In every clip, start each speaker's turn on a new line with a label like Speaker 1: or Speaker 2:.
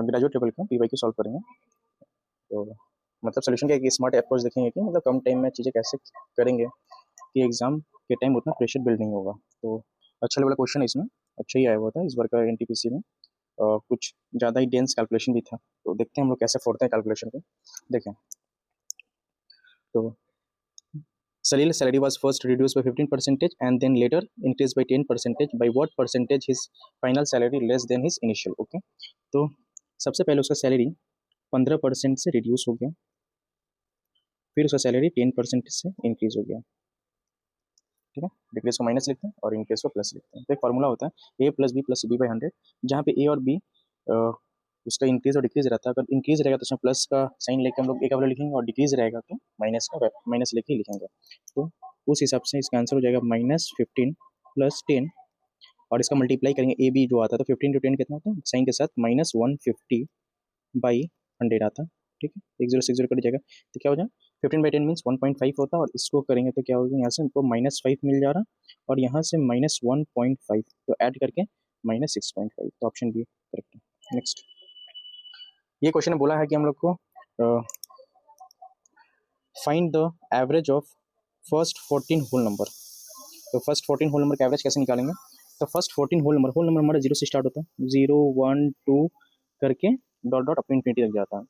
Speaker 1: Graduate level का PYQ solve करेंगे। तो मतलब सोल्यूशन का एक स्मार्ट अप्रोच देखेंगे कि मतलब कम टाइम में चीज़ें कैसे करेंगे कि एग्जाम के टाइम उतना प्रेशर बिल्ड नहीं होगा। तो अच्छा लेवल का क्वेश्चन है, इसमें अच्छा ही आया हुआ था इस बार का NTPC में। कुछ ज़्यादा ही डेंस कैलकुलेशन भी था, तो देखते हैं हम लोग कैसे फोड़ते हैं कैलकुलेशन को। देखें तो Salil's salary was first reduced by 15% and then later increased by 10%. By what percentage his final salary less than his initial? Okay, तो सबसे पहले उसका सैलरी 15% से रिड्यूस हो गया, फिर उसका सैलरी 10% से इंक्रीज हो गया। ठीक है, डिक्रीज को माइनस लिखते हैं और इंक्रीज को प्लस लिखते हैं। तो एक फॉर्मूला होता है A+B+C/100, जहाँ पे A और B उसका इंक्रीज और डिक्रीज रहता है। अगर इंक्रीज रहेगा तो उसमें प्लस का साइन लेके हम लोग A का वैल्यू लिखेंगे, और डिक्रीज रहेगा तो माइनस लेके ही लिखेंगे। तो उस हिसाब से इसका आंसर हो जाएगा -15 + 10, और इसका मल्टीप्लाई करेंगे AB जो आता है तो 15 × 10 कितना होता है, साइन के साथ -150/100 आता है। ठीक है, 1 0 से 0 कट जाएगा तो क्या हो जाएगा, 15/10 मीन्स 1.5 होता है, और इसको करेंगे तो क्या होगा, यहाँ से हमको -5 मिल जा रहा और यहाँ से -1.5, तो ऐड करके -6.5, तो ऑप्शन बी करेक्ट है। नेक्स्ट, ये क्वेश्चन ने बोला है कि हम लोग को find the average of first 14 whole number. तो फर्स्ट 14 होल नंबर का एवरेज कैसे निकालेंगे, तो फर्स्ट 14 होल नंबर हमारा 0 से स्टार्ट होता है, 0 1 2 करके डॉट डॉट अपनी इन्फिनिटी तक जाता है,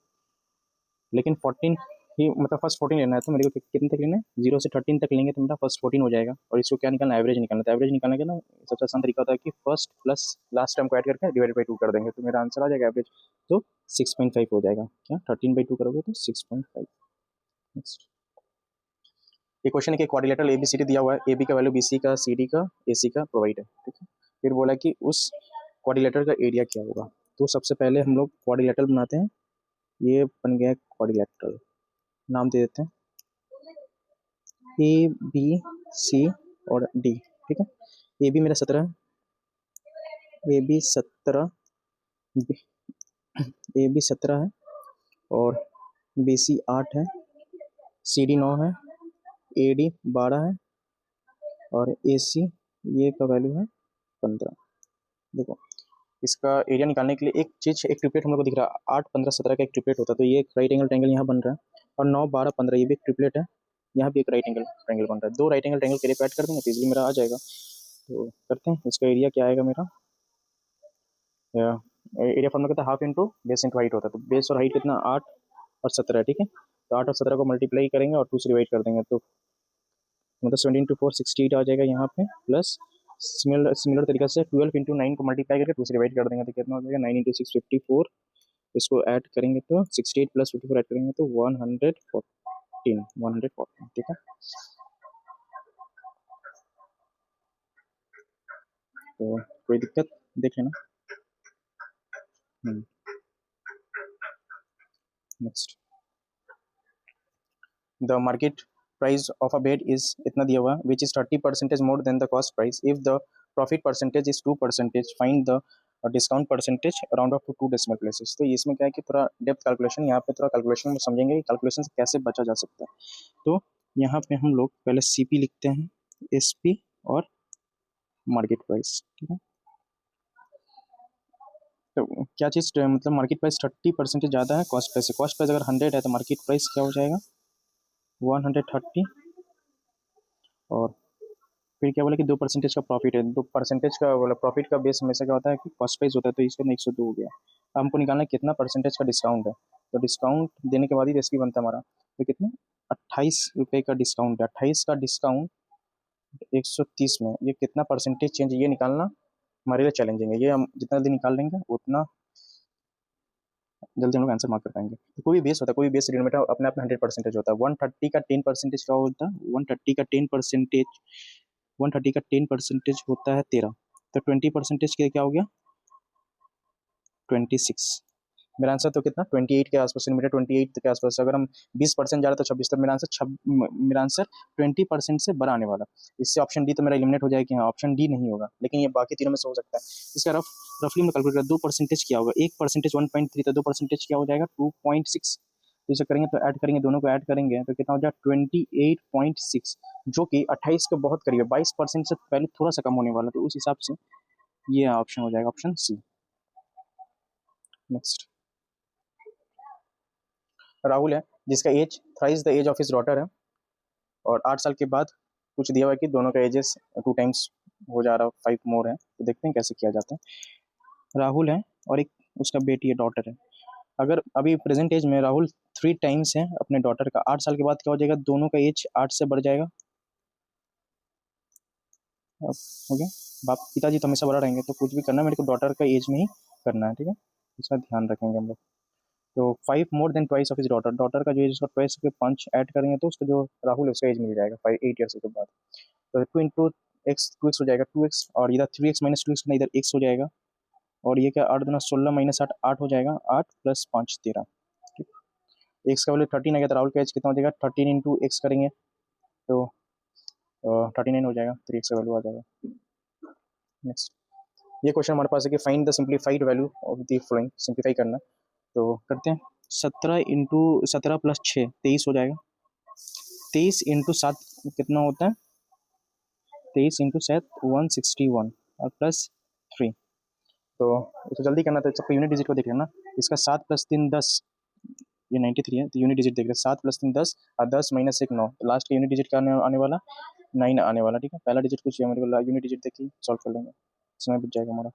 Speaker 1: लेकिन 14 ही मतलब फर्स्ट 14 लेना है, तो मेरे को कितने तक लेना है, 0 से 13 तक लेंगे तो मेरा फर्स्ट 14 हो जाएगा। और इसको क्या निकालना है, एवरेज निकालना है। तो एवरेज निकालने का ना सबसे आसान तरीका होता है कि फर्स्ट प्लस लास्ट टर्म को ऐड करके डिवाइड बाई 2 कर देंगे, तो मेरा आंसर आ जाएगा एवरेज, तो 6.5 हो जाएगा। क्या 13/2 करोगे तो 6.5। नेक्स्ट, ये क्वेश्चन है कि क्वाड्रिलेटरल ABCD दिया हुआ है, AB का वैल्यू BC का, CD का, AC का प्रोवाइड है। ठीक है, फिर बोला कि उस क्वाड्रिलेटर का एरिया क्या होगा। तो सबसे पहले हम लोग क्वाड्रिलेटरल बनाते हैं, ये बन गया क्वाड्रिलेटरल, नाम दे देते हैं ABC और D। ठीक है, AB मेरा 17 है, AB 17 है, और BC 8 है, CD 9 है, AD 12 है, और AC ये का वैल्यू है 15। देखो, इसका एरिया निकालने के लिए एक चीज, एक ट्रिपलेट हम लोग को दिख रहा है, 8 15 17 का एक ट्रिपलेट होता है, तो ये एक राइट एंगल ट्रायंगल यहाँ बन रहा है, और 9 12 15 ये भी एक ट्रिपलेट है, यहाँ भी एक राइट एंगल ट्रायंगल बन रहा है। 2 राइट एंगल ट्रायंगल के लिए ऐड कर देंगे तो इजीली मेरा आ जाएगा। तो करते हैं, इसका एरिया क्या आएगा मेरा, एरिया फॉर्मूला कहता है half into base into height होता है, तो बेस और हाइट कितना 8 और 17 है। ठीक है, तो 8 और 17 को मल्टीप्लाई करेंगे और 2 से डिवाइड कर देंगे, तो मतलब 17 × 4 68 आ जाएगा यहाँ पे, प्लस सिमिलर तरीके से 12 × 9 को मल्टीप्लाई करके 2 से डिवाइड कर देंगे तो कितना हो जाएगा, 9 × 6 54, इसको ऐड करेंगे तो 68 + 54 ऐड करेंगे तो 114। ठीक है, तो कोई दिक्कत देख लेना। Next, the market price of a bed is इतना दिया हुआ, which is 30% more than the cost price. If the profit percentage is 2%, find the discount percentage around of 2 decimal places. तो इसमें क्या है कि थोड़ा डेप्थ कैलकुलेशन, यहाँ पे थोड़ा कैलकुलेशन में समझेंगे कि कैलकुलेशन से कैसे बचा जा सकता है। तो यहाँ पे हम लोग पहले CP लिखते हैं, SP और मार्केट प्राइस। ठीक है, तो क्या चीज़ मतलब मार्केट प्राइस 30% ज़्यादा है कॉस्ट प्राइस से। कॉस्ट प्राइस अगर 100 है तो मार्केट प्राइस क्या हो जाएगा 130, और फिर क्या बोला कि 2% का प्रॉफिट है, 2% का बोला प्रॉफिट का बेस हमेशा क्या होता है कि कॉस्ट प्राइस होता है, तो इसका 102 हो गया। अब हमको निकालना है कितना परसेंटेज का डिस्काउंट है, तो डिस्काउंट देने के बाद ही रेसिपी बनता है हमारा। तो कितना 28 रुपये का डिस्काउंट है, 28 का डिस्काउंट 130 में, ये कितना परसेंटेज चेंज, ये निकालना हमारे लिए चैलेंजिंग है। ये हम जितना जल्दी निकाल लेंगे उतना जल्दी हम लोग आंसर मार्क कर पाएंगे। तो कोई भी बेस होता है, कोई भी बेस डिनोमिनेटर अपने आप में 100% होता है। 130 का 10% क्या होता है, 130 का 10% होता है 13, तो 20% क्या हो गया 26। मेरा आंसर तो कितना 28 के आसपास, सेंटीमीटर 28 के आसपास। अगर हम 20% जा रहे तो 26, तो मेरा आंसर 20% से बड़ा आने वाला। इससे ऑप्शन डी तो मेरा एलिमिनेट हो जाएगा कि हाँ ऑप्शन डी नहीं होगा, लेकिन ये बाकी तीनों में से हो सकता है। इसका रफली में कैलकुलेट करें 2% क्या होगा, 1% 1.3, तो 2% क्या हो जाएगा 2.6। तो इसे करेंगे तो ऐड करेंगे, दोनों को ऐड करेंगे तो कितना हो जाएगा 28.6, जो कि 28 के बहुत करीब है, 22% से पहले थोड़ा सा कम होने वाला, तो उस हिसाब से ये ऑप्शन हो जाएगा ऑप्शन सी। नेक्स्ट, राहुल है जिसका age thrice the age of his daughter है, और 8 साल के बाद कुछ दिया हुआ है कि दोनों का एजेस 2 टाइम्स हो जा रहा है, 5 मोर है। तो देखते हैं कैसे किया जाता है। राहुल है और एक उसका बेटी है, डॉटर है। अगर अभी प्रेजेंट एज में राहुल 3 टाइम्स है अपने डॉटर का, 8 साल के बाद क्या हो जाएगा, दोनों का एज 8 से बढ़ जाएगा। अब हो गया। बाप पिताजी तो हमेशा बड़ा रहेंगे, तो कुछ भी करना है मेरे को डॉटर का एज में ही करना है, ठीक है, इसका ध्यान रखेंगे हम लोग। तो 5 more than twice of his daughter, daughter का जो एज उसका ट्वाइस के 5 ऐड करेंगे तो उसका जो राहुल है उसका एज मिल जाएगा 8 ईयर्स के बाद। तो 2 इंटू एक्स, 2x हो जाएगा 2x, और इधर 3x माइनस 2x ना, इधर x हो जाएगा। और ये क्या, 8 दूना 16 माइनस 8, 8 हो जाएगा, 8 प्लस 5 13। ठीक, एक्स का वैल्यू 13 आ गया, तो राहुल का एज कितना हो जाएगा, 13 इंटू एक्स करेंगे तो 39 हो जाएगा, 3x का वैल्यू आ जाएगा। नेक्स्ट, ये क्वेश्चन हमारे पास है कि find the simplified value of the following, simplify करना। तो करते हैं, 17 × 7 + 6 23 हो जाएगा। 23 × 7 कितना होता है, 23 × 7 161 और प्लस 3। तो इसको जल्दी करना, तो सबको यूनिट डिजिट को देख लेना। इसका 7 + 3 10, ये 93 है, तो यूनिट डिजिट देख रहे हैं। 7 + 3 10 और 10 - 1 9, तो लास्ट का यूनिट डिजिट का आने वाला 9 आने वाला, ठीक है। पहला डिजिट कुछ है, मेरे को यूनिट डिजिट देखिए सॉल्व कर लेंगे, समय बच जाएगा हमारा।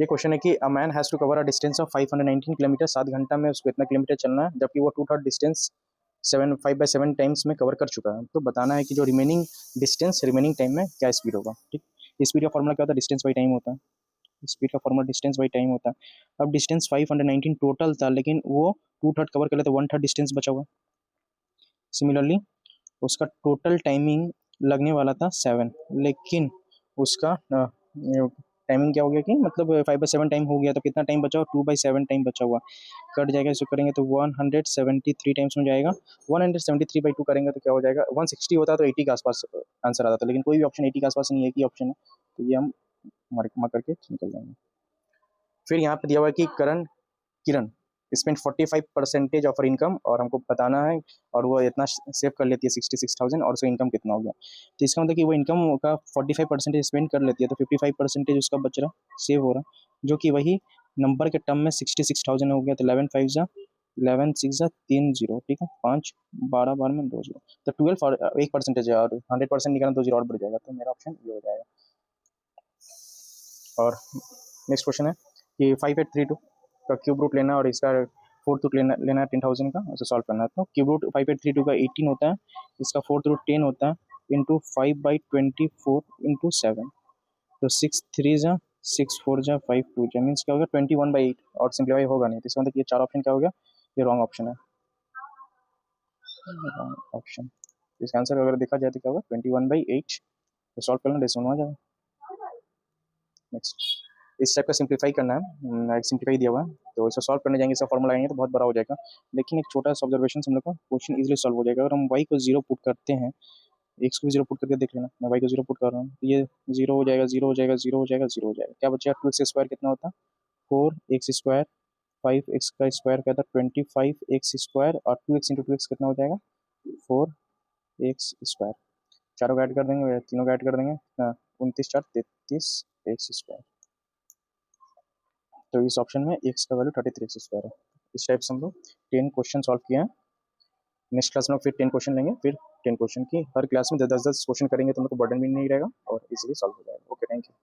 Speaker 1: ये क्वेश्चन है कि a man has to cover a distance of 519 kilometre, 7 घंटा में उसको इतना किलोमीटर चलना है, जबकि वो 2/3 डिस्टेंस 5/7 टाइम्स में कवर कर चुका है। तो बताना है कि जो रिमेनिंग डिस्टेंस रिमेनिंग टाइम में क्या स्पीड होगा, ठीक। स्पीड का फॉर्मूला क्या होता है, डिस्टेंस बाई टाइम होता है। स्पीड का फॉर्मूला डिस्टेंस बाई टाइम होता है। अब डिस्टेंस 519 टोटल था, लेकिन वो 2/3 कवर कर लेते, 1/3 डिस्टेंस बचा हुआ। सिमिलरली उसका टोटल टाइमिंग लगने वाला था 7, लेकिन उसका टाइमिंग क्या हो गया कि मतलब 5/7 टाइम हो गया, तो कितना टाइम बचा हुआ, 2/7 टाइम बचा हुआ। कट जाएगा, इसको करेंगे तो 173 टाइम्स में जाएगा। 173/2 करेंगे तो क्या हो जाएगा, 160 होता तो 80 के आसपास आंसर आता था, लेकिन कोई भी ऑप्शन 80 के आसपास नहीं है, एक ही ऑप्शन है, तो ये हम मार्क करके निकल जाएंगे। फिर यहाँ पे दिया हुआ है कि किरण स्पेंड 45% ऑफ इनकम, और हमको बताना है, और वो इतना सेव कर लेती है 66,000, और उसका इनकम कितना हो गया। तो इसका मतलब कि वो इनकम का 45% स्पेंड कर लेती है, तो 55% उसका बच रहा, सेव हो रहा, जो कि वही नंबर के टर्म में 66,000 हो गया। तो 11 5 जा 11 6 जा 3 0, ठीक है, 5 12 12 में 2 0, तो 12 और 1% है, और 100% निकालना 2 0 और बढ़ जाएगा, तो मेरा ऑप्शन ये हो जाएगा। और नेक्स्ट क्वेश्चन है कि 5832 का क्यूब रूट लेना, और इसका फोर्थ रूट लेना है 10,000 का, उसे सॉल्व करना है। तो क्यूब रूट 5832 का 18 होता है, इसका फोर्थ रूट 10 होता है, इंटू 5/24 इंटू 7, तो 6 3 जा 6 4 जा 5 2 जा, मीन्स क्या होगा 21/8, और सिंप्लीफाई होगा नहीं, तो इसका मतलब ये 4 ऑप्शन क्या हो गया, ये रॉन्ग ऑप्शन है, रॉन्ग ऑप्शन। इसका आंसर अगर देखा जाए तो क्या होगा 21/8, तो सॉल्व करना डेसिमल में आ जाएगा। नेक्स्ट, इस टाइप का सिंप्लीफाई करना है, एक सिंप्लीफाई दिया हुआ है, तो इसे सॉल्व करने जाएंगे, इसका फॉर्मूला आएंगे तो बहुत बड़ा हो जाएगा, लेकिन एक छोटा सा ऑब्जर्वेशन से हम लोग का क्वेश्चन इजीली सॉल्व हो जाएगा। अगर हम y को 0 पुट करते हैं, x को भी 0 पुट करके देख लेना, मैं y को 0 पुट कर रहा हूँ, तो ये 0 हो जाएगा, 0 हो जाएगा, 0 हो जाएगा, 0 हो जाएगा, क्या बचेगा, 2x² कितना होता है, 4x², 5x का स्क्वायर क्या था 25x², और 2x इंटू 2x कितना हो जाएगा 4x², चारों का ऐड कर देंगे, तीनों का ऐड कर देंगे, 29 4 33x²। तो इस ऑप्शन में x का वैल्यू 33x² है। इस टाइप से हम लोग 10 क्वेश्चन सॉल्व किए हैं। नेक्स्ट क्लास में फिर 10 क्वेश्चन लेंगे, फिर 10 क्वेश्चन की हर क्लास में 10 10 क्वेश्चन करेंगे, तो हम लोग को बर्डन भी नहीं रहेगा और इजीली सॉल्व हो जाएगा। Okay, thank you.